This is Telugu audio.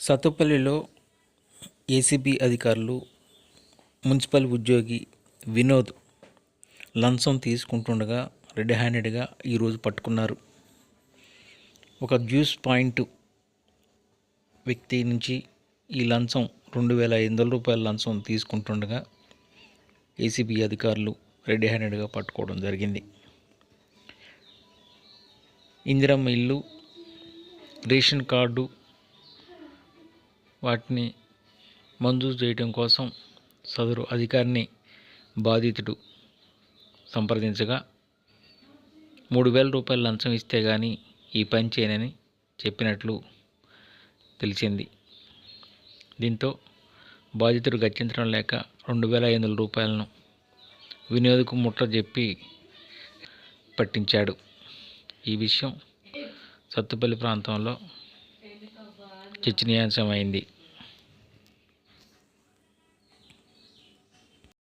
సత్తుపల్లిలో ఏసీబీ అధికారులు మున్సిపల్ ఉద్యోగి వినోద్ లంచం తీసుకుంటుండగా రెడ్ హ్యాండెడ్గా ఈరోజు పట్టుకున్నారు. ఒక జ్యూస్ పాయింట్ వ్యక్తి నుంచి ఈ లంచం 2,500 రూపాయల లంచం తీసుకుంటుండగా ఏసీబీ అధికారులు రెడ్ హ్యాండెడ్గా పట్టుకోవడం జరిగింది. ఇందిరమ్మ ఇల్లు, రేషన్ కార్డు వాటిని మంజూరు చేయడం కోసం సదరు అధికారిని బాధితుడు సంప్రదించగా 3,000 రూపాయల లంచం ఇస్తే కానీ ఈ పని చేయనని చెప్పినట్లు తెలిసింది. దీంతో బాధితుడు గత్యంతరం లేక 2,500 రూపాయలను వినోద్కు ముట్ట చెప్పి పట్టించాడు. ఈ విషయం సత్తుపల్లి ప్రాంతంలో చర్చనీయాంశమైంది.